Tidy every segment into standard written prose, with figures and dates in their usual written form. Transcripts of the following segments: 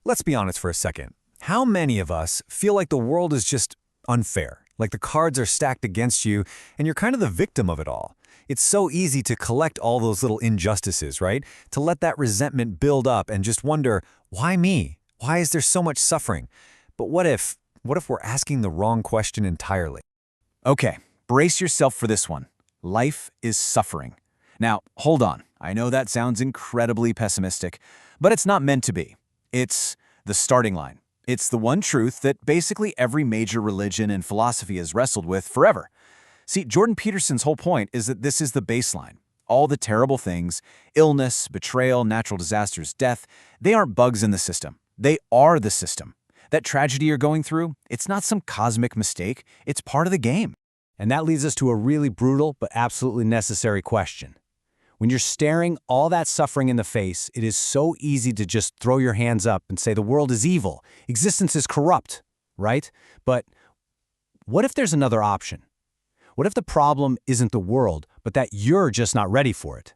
Let's be honest for a second. How many of us feel like the world is just unfair? Like the cards are stacked against you and you're kind of the victim of it all. It's so easy to collect all those little injustices, right? To let that resentment build up and just wonder, why me? Why is there so much suffering? But what if we're asking the wrong question entirely? Okay, brace yourself for this one. Life is suffering. Now, hold on. I know that sounds incredibly pessimistic, but it's not meant to be. It's the starting line. It's the one truth that basically every major religion and philosophy has wrestled with forever. See, Jordan Peterson's whole point is that this is the baseline. All the terrible things, illness, betrayal, natural disasters, death, they aren't bugs in the system. They are the system. That tragedy you're going through, it's not some cosmic mistake. It's part of the game. And that leads us to a really brutal but absolutely necessary question. When you're staring all that suffering in the face, it is so easy to just throw your hands up and say the world is evil, existence is corrupt, right? But what if there's another option? What if the problem isn't the world, but that you're just not ready for it?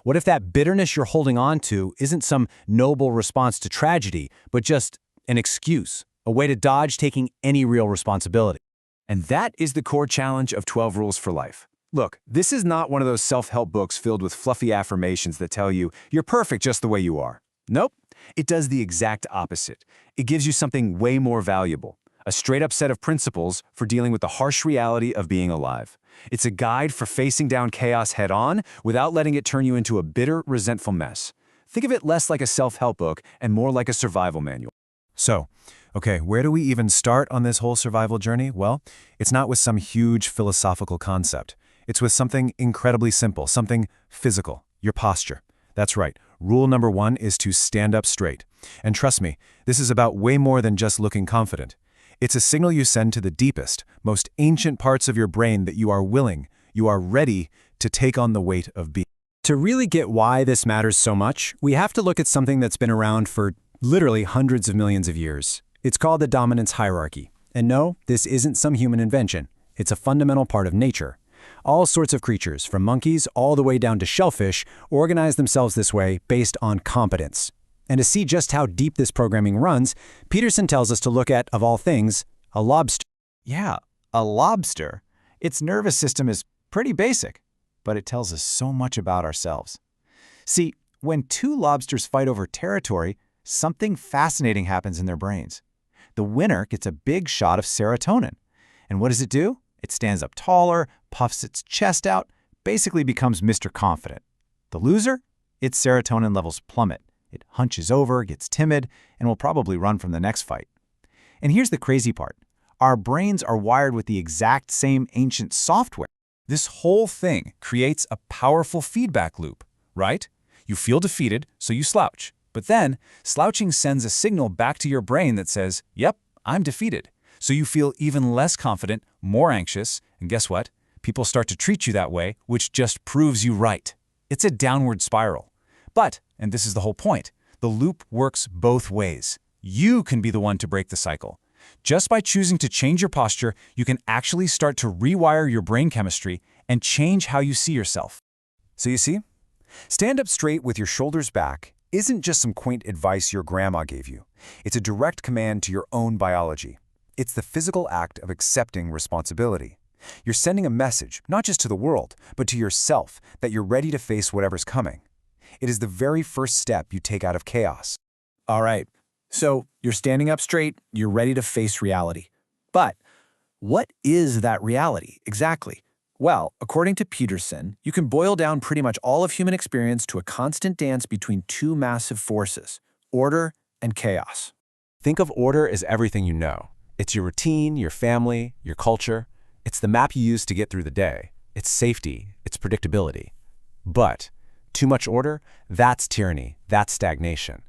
What if that bitterness you're holding on to isn't some noble response to tragedy, but just an excuse, a way to dodge taking any real responsibility? And that is the core challenge of 12 Rules for Life. Look, this is not one of those self-help books filled with fluffy affirmations that tell you you're perfect just the way you are. Nope, it does the exact opposite. It gives you something way more valuable, a straight-up set of principles for dealing with the harsh reality of being alive. It's a guide for facing down chaos head-on without letting it turn you into a bitter, resentful mess. Think of it less like a self-help book and more like a survival manual. So, okay, where do we even start on this whole survival journey? Well, it's not with some huge philosophical concept. It's with something incredibly simple, something physical, your posture. That's right. Rule number 1 is to stand up straight. And trust me, this is about way more than just looking confident. It's a signal you send to the deepest, most ancient parts of your brain that you are willing, you are ready to take on the weight of being. To really get why this matters so much, we have to look at something that's been around for literally hundreds of millions of years. It's called the dominance hierarchy. And no, this isn't some human invention. It's a fundamental part of nature. All sorts of creatures, from monkeys all the way down to shellfish, organize themselves this way based on competence. And to see just how deep this programming runs, Peterson tells us to look at, of all things, a lobster. Yeah, a lobster. Its nervous system is pretty basic, but it tells us so much about ourselves. See, when two lobsters fight over territory, something fascinating happens in their brains. The winner gets a big shot of serotonin. And what does it do? It stands up taller, puffs its chest out, basically becomes Mr. Confident. The loser? Its serotonin levels plummet. It hunches over, gets timid, and will probably run from the next fight. And here's the crazy part. Our brains are wired with the exact same ancient software. This whole thing creates a powerful feedback loop, right? You feel defeated, so you slouch. But then, slouching sends a signal back to your brain that says, yep, I'm defeated. So you feel even less confident, more anxious, and guess what? People start to treat you that way, which just proves you right. It's a downward spiral. But, and this is the whole point, the loop works both ways. You can be the one to break the cycle. Just by choosing to change your posture, you can actually start to rewire your brain chemistry and change how you see yourself. So you see, stand up straight with your shoulders back isn't just some quaint advice your grandma gave you. It's a direct command to your own biology. It's the physical act of accepting responsibility. You're sending a message, not just to the world, but to yourself, that you're ready to face whatever's coming. It is the very first step you take out of chaos. All right, so you're standing up straight, you're ready to face reality. But what is that reality exactly? Well, according to Peterson, you can boil down pretty much all of human experience to a constant dance between two massive forces, order and chaos. Think of order as everything you know. It's your routine, your family, your culture. It's the map you use to get through the day. It's safety, it's predictability. But too much order, that's tyranny, that's stagnation.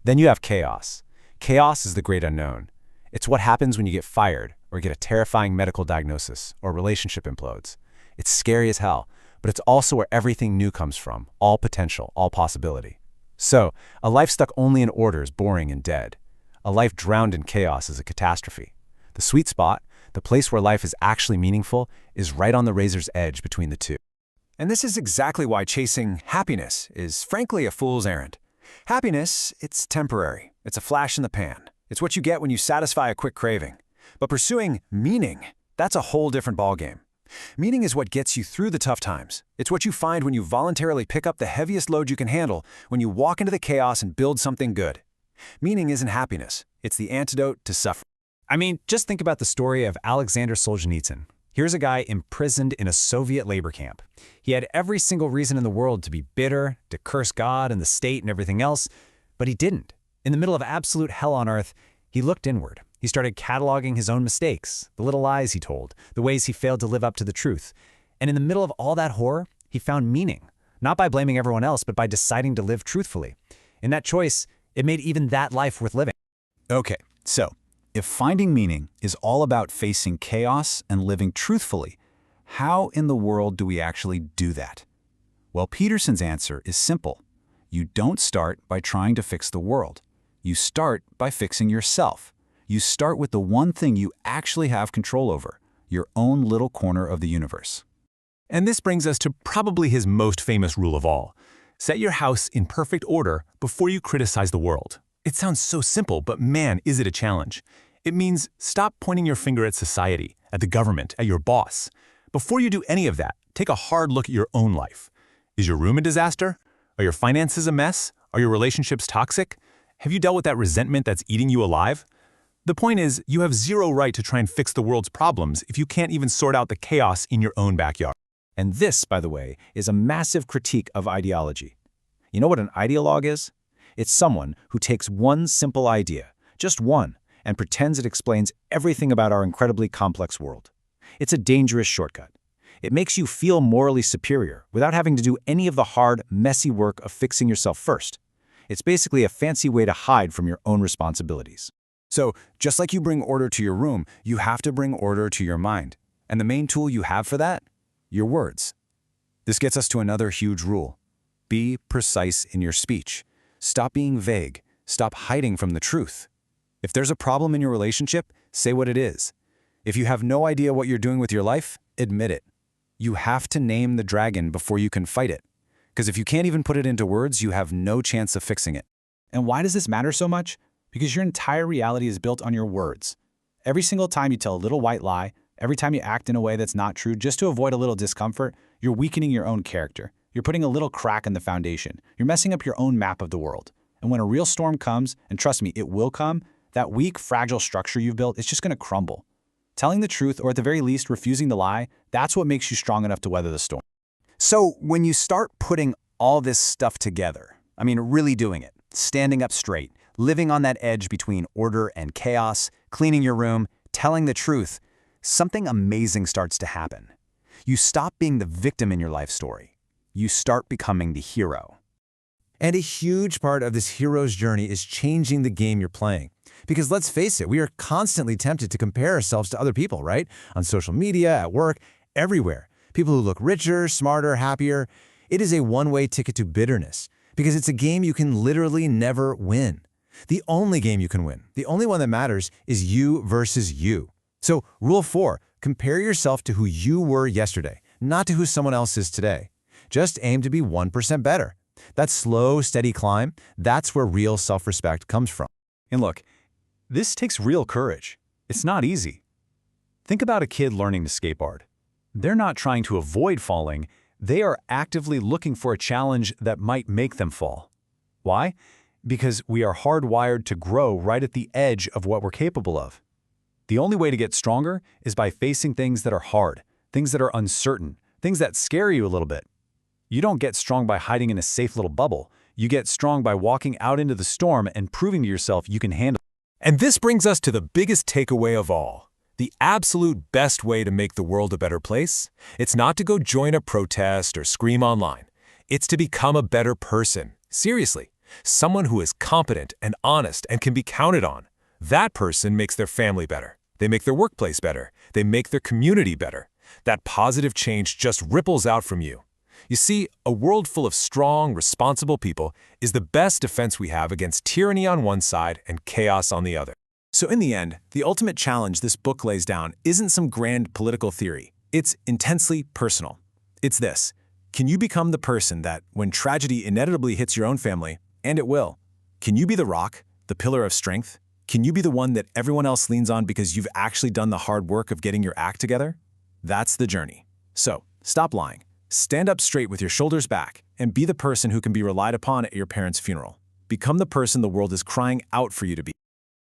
Then you have chaos. Chaos is the great unknown. It's what happens when you get fired or get a terrifying medical diagnosis or relationship implodes. It's scary as hell, but it's also where everything new comes from, all potential, all possibility. So, a life stuck only in order is boring and dead. A life drowned in chaos is a catastrophe. The sweet spot, the place where life is actually meaningful, is right on the razor's edge between the two. And this is exactly why chasing happiness is frankly a fool's errand. Happiness, it's temporary. It's a flash in the pan. It's what you get when you satisfy a quick craving. But pursuing meaning, that's a whole different ballgame. Meaning is what gets you through the tough times. It's what you find when you voluntarily pick up the heaviest load you can handle, when you walk into the chaos and build something good. Meaning isn't happiness. It's the antidote to suffering. I mean, just think about the story of Alexander Solzhenitsyn. Here's a guy imprisoned in a Soviet labor camp. He had every single reason in the world to be bitter, to curse God and the state and everything else, but he didn't. In the middle of absolute hell on earth, he looked inward. He started cataloging his own mistakes, the little lies he told, the ways he failed to live up to the truth. And in the middle of all that horror, he found meaning, not by blaming everyone else, but by deciding to live truthfully. In that choice, it made even that life worth living. Okay, so if finding meaning is all about facing chaos and living truthfully, how in the world do we actually do that? Well, Peterson's answer is simple. You don't start by trying to fix the world. You start by fixing yourself. You start with the one thing you actually have control over, your own little corner of the universe. And this brings us to probably his most famous rule of all. Set your house in perfect order before you criticize the world. It sounds so simple, but man, is it a challenge. It means stop pointing your finger at society, at the government, at your boss. Before you do any of that, take a hard look at your own life. Is your room a disaster? Are your finances a mess? Are your relationships toxic? Have you dealt with that resentment that's eating you alive? The point is, you have zero right to try and fix the world's problems if you can't even sort out the chaos in your own backyard. And this, by the way, is a massive critique of ideology. You know what an ideologue is? It's someone who takes one simple idea, just one, and pretends it explains everything about our incredibly complex world. It's a dangerous shortcut. It makes you feel morally superior without having to do any of the hard, messy work of fixing yourself first. It's basically a fancy way to hide from your own responsibilities. So, just like you bring order to your room, you have to bring order to your mind. And the main tool you have for that? Your words. This gets us to another huge rule. Be precise in your speech. Stop being vague. Stop hiding from the truth. If there's a problem in your relationship, say what it is. If you have no idea what you're doing with your life, admit it. You have to name the dragon before you can fight it. Because if you can't even put it into words, you have no chance of fixing it. And why does this matter so much? Because your entire reality is built on your words. Every single time you tell a little white lie, every time you act in a way that's not true just to avoid a little discomfort, you're weakening your own character. You're putting a little crack in the foundation. You're messing up your own map of the world. And when a real storm comes, and trust me, it will come, that weak, fragile structure you've built is just going to crumble. Telling the truth, or at the very least refusing to lie, that's what makes you strong enough to weather the storm. So when you start putting all this stuff together, really doing it, standing up straight, living on that edge between order and chaos, cleaning your room, telling the truth, something amazing starts to happen. You stop being the victim in your life story. You start becoming the hero. And a huge part of this hero's journey is changing the game you're playing. Because let's face it, we are constantly tempted to compare ourselves to other people, right? On social media, at work, everywhere. People who look richer, smarter, happier. It is a one-way ticket to bitterness because it's a game you can literally never win. The only game you can win, the only one that matters, is you versus you. So, Rule 4, compare yourself to who you were yesterday, not to who someone else is today. Just aim to be 1% better. That slow, steady climb, that's where real self-respect comes from. And look, this takes real courage. It's not easy. Think about a kid learning to skateboard. They're not trying to avoid falling. They are actively looking for a challenge that might make them fall. Why? Because we are hardwired to grow right at the edge of what we're capable of. The only way to get stronger is by facing things that are hard, things that are uncertain, things that scare you a little bit. You don't get strong by hiding in a safe little bubble. You get strong by walking out into the storm and proving to yourself you can handle it. And this brings us to the biggest takeaway of all. The absolute best way to make the world a better place? It's not to go join a protest or scream online. It's to become a better person. Seriously. Someone who is competent and honest and can be counted on. That person makes their family better. They make their workplace better. They make their community better. That positive change just ripples out from you. You see, a world full of strong, responsible people is the best defense we have against tyranny on one side and chaos on the other. So in the end, the ultimate challenge this book lays down isn't some grand political theory. It's intensely personal. It's this. Can you become the person that, when tragedy inevitably hits your own family, and it will, can you be the rock The pillar of strength? Can you be the one that everyone else leans on because you've actually done the hard work of getting your act together? That's the journey. So, stop lying. Stand up straight with your shoulders back and be the person who can be relied upon at your parents' funeral. Become the person the world is crying out for you to be.